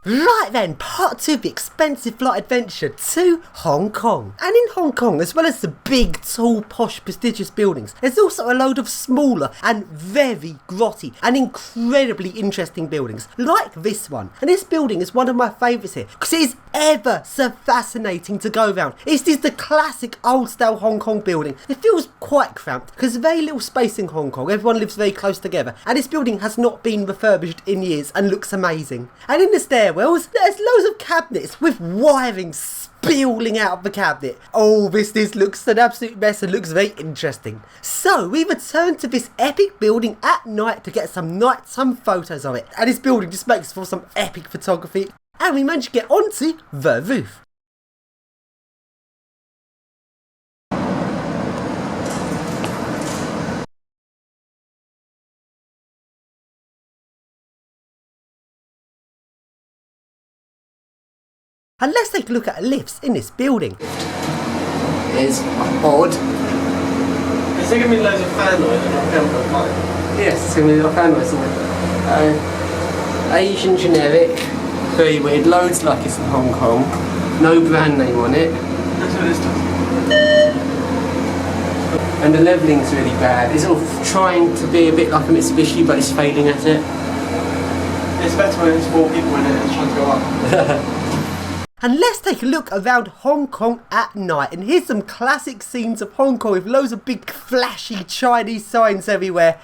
Right then, part 2 of the expensive flight adventure to Hong Kong. And in Hong Kong, as well as the big, tall, posh, prestigious buildings, there's also a load of smaller and very grotty and incredibly interesting buildings, like this one. And this building is one of my favourites here, because it is ever so fascinating to go around. It is the classic old-style Hong Kong building. It feels quite cramped, because there's very little space in Hong Kong. Everyone lives very close together, and this building has not been refurbished in years and looks amazing. And in the stairwells, there's loads of cabinets with wiring spilling out of the cabinet. Oh, this looks an absolute mess and looks very interesting. So we returned to this epic building at night to get some nighttime photos of it. And this building just makes for some epic photography. And we managed to get onto the roof. And let's take a look at lifts in this building. It's odd. Is there going to be loads of fan noise and not film for flight? Yes, it's going to be a lot of fan noise, isn't it? Asian generic, very weird, loads like it's in Hong Kong, no brand name on it. That's what this does. And the levelling's really bad. It's sort of trying to be a bit like a Mitsubishi, but it's failing at it. It's better when it's 4 people in it and it's trying to go up. And let's take a look around Hong Kong at night, and here's some classic scenes of Hong Kong with loads of big flashy Chinese signs everywhere.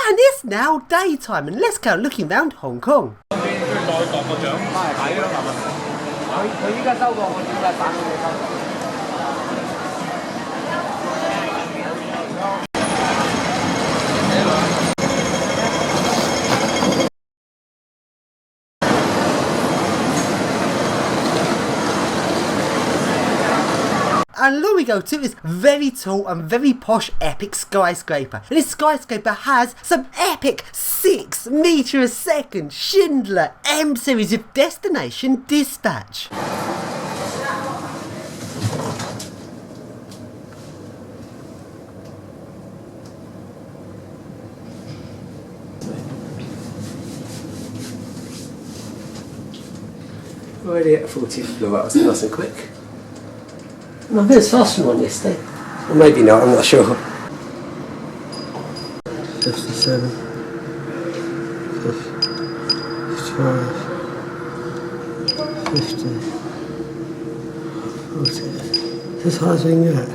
And it's now daytime, and let's go looking around Hong Kong. And along we go to this very tall and very posh epic skyscraper. And this skyscraper has some epic 6 metre a second Schindler M series of destination dispatch. Already at 40th floor, that was nice and quick. I think it's faster than one yesterday. Or maybe not, I'm not sure. 57, 55, 50, 40. It's as high as we can get.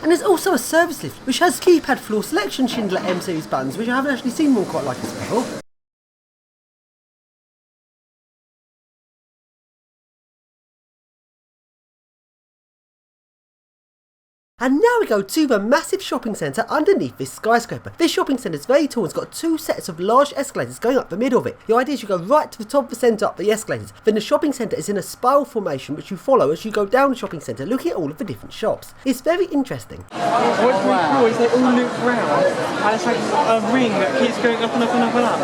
And there's also a service lift which has keypad floor selection Schindler M series buttons, which I haven't actually seen one quite like this before. And now we go to the massive shopping centre underneath this skyscraper. This shopping centre is very tall and it's got 2 sets of large escalators going up the middle of it. The idea is you go right to the top of the centre up the escalators. Then the shopping centre is in a spiral formation which you follow as you go down the shopping centre looking at all of the different shops. It's very interesting. What's really cool is they all loop round and it's like a ring that keeps going up and up and up and up.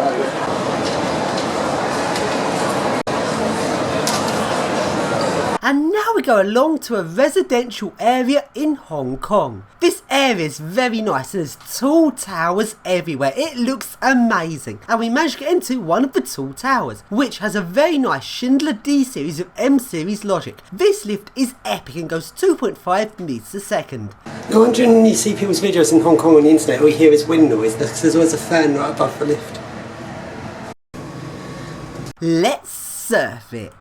And now we go along to a residential area in Hong Kong. This area is very nice and there's tall towers everywhere. It looks amazing. And we managed to get into one of the tall towers, which has a very nice Schindler D series of M series logic. This lift is epic and goes 2.5 meters a second. No wonder when you see people's videos in Hong Kong on the internet, all you hear is wind noise because there's always a fan right above the lift. Let's surf it.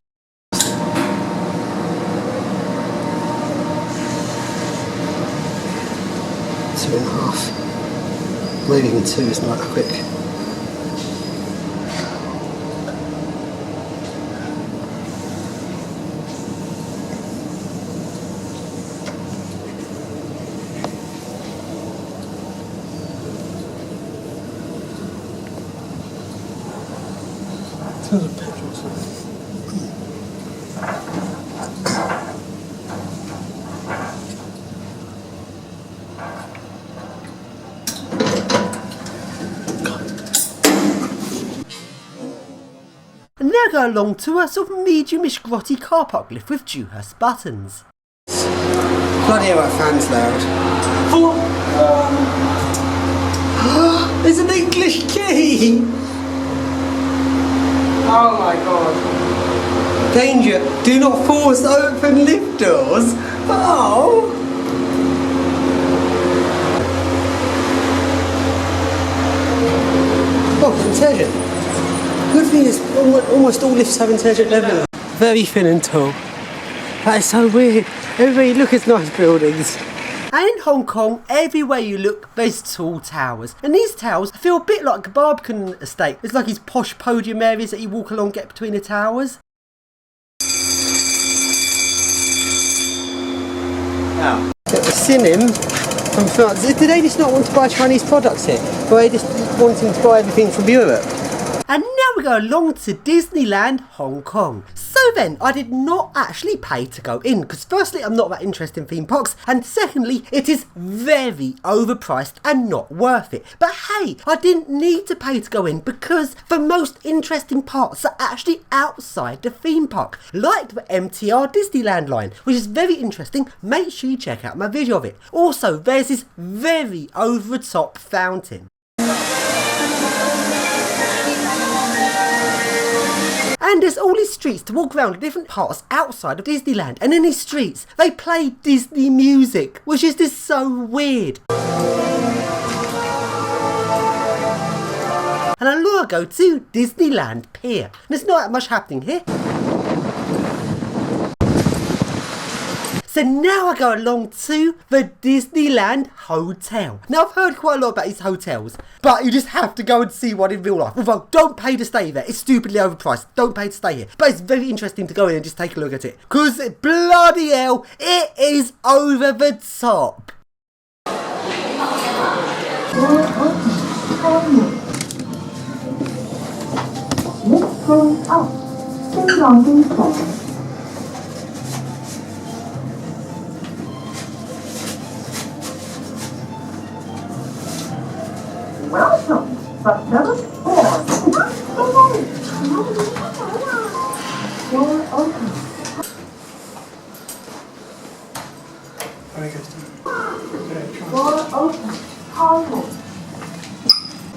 2.5, maybe even 2 is not that quick. Tons of petrol. And now go along to a sort of medium-ish grotty car park lift with Dewhurst buttons. Bloody hell, that fan's loud. There's an English key! Oh my god. Danger, do not force open lift doors. Oh! Oh, intelligent. Good thing is almost all lifts have intelligent level. Very thin and tall. That is so weird. Everybody look at nice buildings. And in Hong Kong, everywhere you look, there's tall towers. And these towers feel a bit like a Barbican estate. It's like these posh podium areas that you walk along, get between the towers. Wow. Get the Sinim from France. Do they just not want to buy Chinese products here? Or are they just wanting to buy everything from Europe? And now we go along to Disneyland Hong Kong. So then, I did not actually pay to go in, because firstly, I'm not that interested in theme parks, and secondly, it is very overpriced and not worth it. But hey, I didn't need to pay to go in, because the most interesting parts are actually outside the theme park, like the MTR Disneyland line, which is very interesting. Make sure you check out my video of it. Also, there's this very over-the-top fountain. And there's all these streets to walk around in different parts outside of Disneyland. And in these streets, they play Disney music, which is just so weird. And I'm going to go to Disneyland Pier. And there's not that much happening here. So now I go along to the Disneyland Hotel. Now I've heard quite a lot about these hotels, but you just have to go and see one in real life. Although don't pay to stay there, it's stupidly overpriced. Don't pay to stay here. But it's very interesting to go in and just take a look at it. Because bloody hell, it is over the top. Welcome, but never before. Door open. Door open. 开门。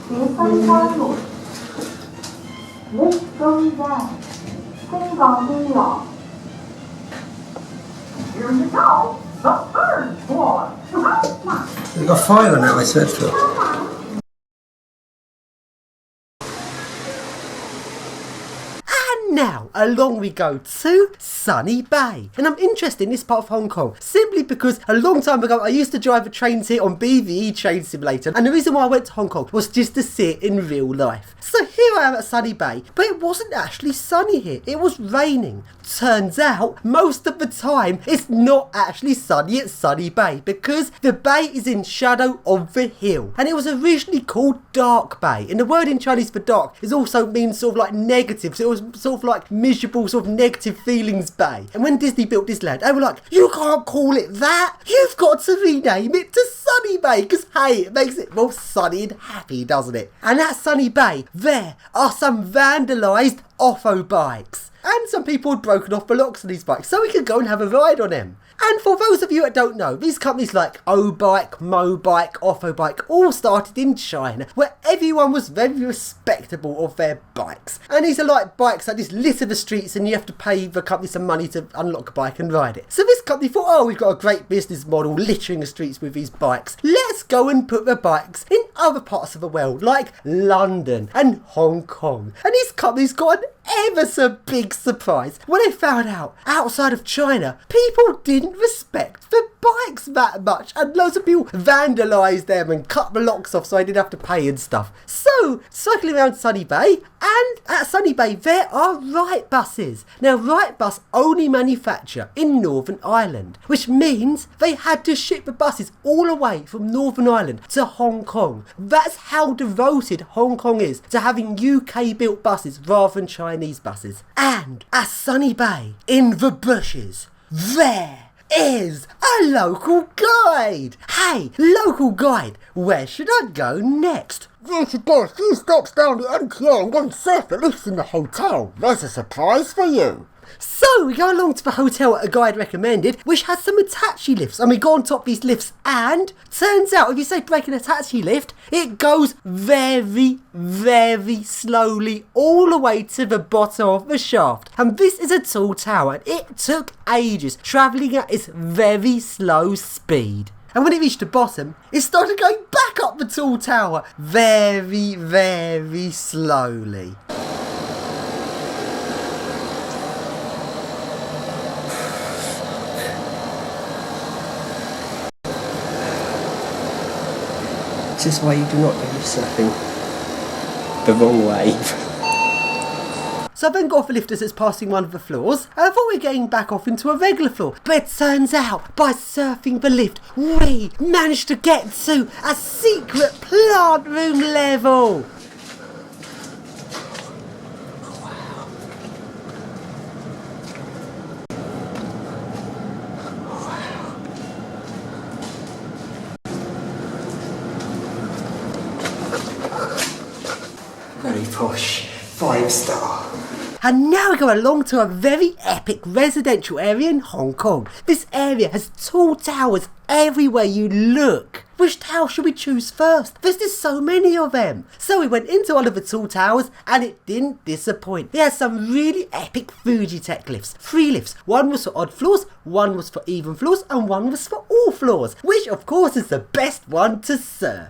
别分开门。Lift going down. 升降机了。Here you go. The third floor. We've got 5 on that, I searched for. Now, along we go to Sunny Bay. And I'm interested in this part of Hong Kong simply because a long time ago I used to drive a train here on BVE Train Simulator, and the reason why I went to Hong Kong was just to see it in real life. So here I am at Sunny Bay, but it wasn't actually sunny here, it was raining. Turns out, most of the time, it's not actually sunny at Sunny Bay because the bay is in shadow of the hill. And it was originally called Dark Bay. And the word in Chinese for dark is also means sort of like negative. So it was sort of like miserable, sort of negative feelings bay. And when Disney built Disneyland, they were like, you can't call it that. You've got to rename it to Sunny Bay. Because hey, it makes it more sunny and happy, doesn't it? And at Sunny Bay, there are some vandalised offo bikes. And some people had broken off the locks on these bikes, so we could go and have a ride on them. And for those of you that don't know, these companies like O-Bike, Mobike, Offobike all started in China, where everyone was very respectable of their bikes. And these are like bikes that just litter the streets and you have to pay the company some money to unlock a bike and ride it. So this company thought, oh, we've got a great business model littering the streets with these bikes. Let's go and put the bikes in other parts of the world, like London and Hong Kong. And these companies got an ever so big surprise when they found out outside of China, people didn't respect the bikes that much, and loads of people vandalised them and cut the locks off so I didn't have to pay and stuff. So, cycling around Sunny Bay, and at Sunny Bay there are Wright buses. Now, Wright bus only manufacture in Northern Ireland, which means they had to ship the buses all the way from Northern Ireland to Hong Kong. That's how devoted Hong Kong is to having UK built buses rather than Chinese buses. And at Sunny Bay, in the bushes, there is a local guide. Hey, local guide, where should I go next? There's a few stops down the MTR and one surfer lives in the hotel. There's a surprise for you. So we go along to the hotel that a guide recommended, which has some Hitachi lifts, and we go on top of these lifts, and turns out if you say break an Hitachi lift, it goes very, very slowly all the way to the bottom of the shaft. And this is a tall tower, and it took ages, travelling at its very slow speed. And when it reached the bottom, it started going back up the tall tower, very, very slowly. This is why you do not do surfing the wrong way. So I then got off the lift as it's passing one of the floors, and I thought we were getting back off into a regular floor. But it turns out, by surfing the lift, we managed to get to a secret plant room level. Very posh, 5-star. And now we go along to a very epic residential area in Hong Kong. This area has tall towers everywhere you look. Which tower should we choose first? There's just so many of them. So we went into one of the tall towers and it didn't disappoint. They had some really epic Fuji Tech lifts. 3 lifts. One was for odd floors, one was for even floors, and one was for all floors. Which of course is the best one to surf.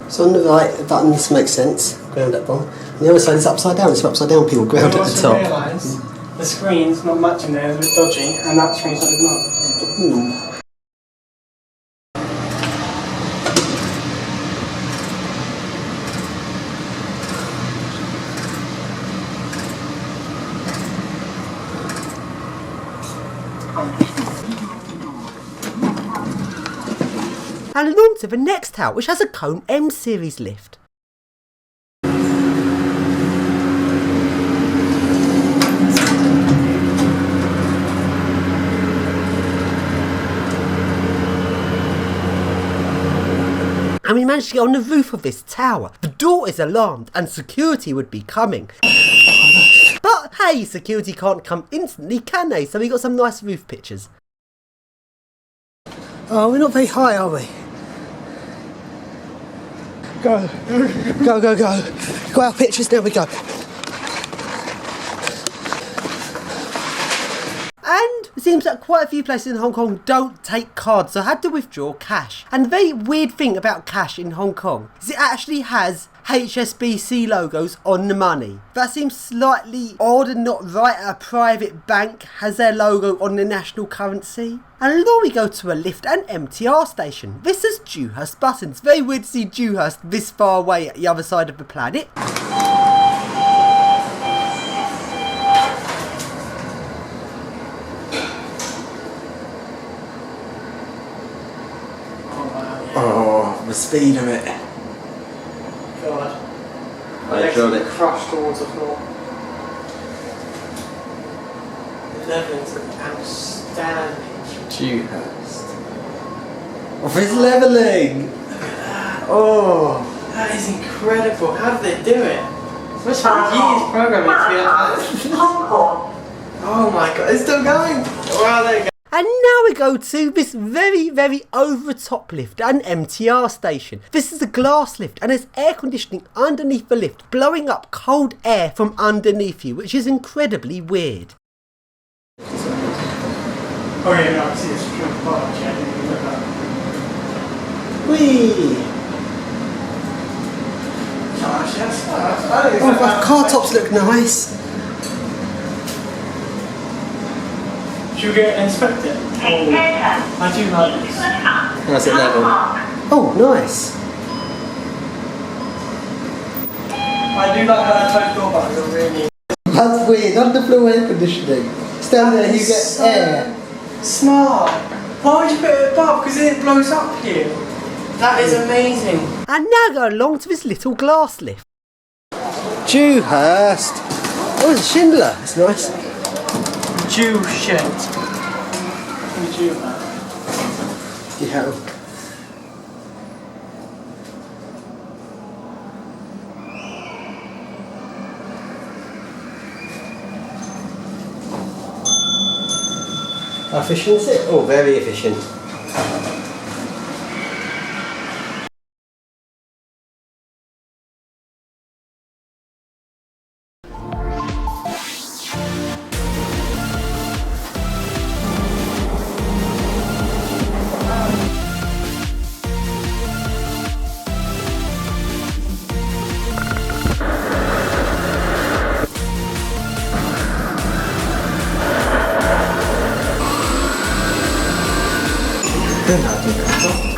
So on the right, the buttons make sense, ground at bottom. And the other side is upside down, it's upside down people, ground at the top. Realise the screen's not matching there, it's a bit dodgy, and that screen's not even on. And along to the next tower, which has a Cone M series lift. And we managed to get on the roof of this tower. The door is alarmed and security would be coming. But hey, security can't come instantly, can they? So we got some nice roof pictures. Oh, we're not very high, are we? Go. Go, go, go. Got our pictures, there we go. And it seems that quite a few places in Hong Kong don't take cards, so I had to withdraw cash. And the very weird thing about cash in Hong Kong is it actually has HSBC logos on the money. That seems slightly odd and not right. A private bank has their logo on the national currency. And along we go to a lift and MTR station. This is Dewhurst buttons. Very weird to see Dewhurst this far away at the other side of the planet. Oh, the speed of it. God. I feel it. Crushed towards the floor. The leveling's outstanding. Dewhurst. Oh, it's levelling! Oh! That is incredible. How did they do it? Must have years programming to be like that. Hong Kong. Oh my god, it's still going! Wow, there you go. And now we go to this very over top lift at an MTR station. This is a glass lift and there's air conditioning underneath the lift, blowing up cold air from underneath you, which is incredibly weird. Oh yeah, no, I see it's pure barge, yeah, I didn't even look at that. Whee! Gosh, that's Oh, the car tops look nice. Should we go inspect it? Oh, I do like this. How's it level? Oh, nice. I do like how the closed door buttons are really That's weird. Underfloor air conditioning. Stand there and you get air. smart. Why would you put it above? Because it blows up here. That is amazing. And now go along to this little glass lift. Dewhurst. Oh, it's a Schindler. That's nice. Jew shed. Jew. Yeah. How efficient is it? Oh, very efficient. Then I'll do that.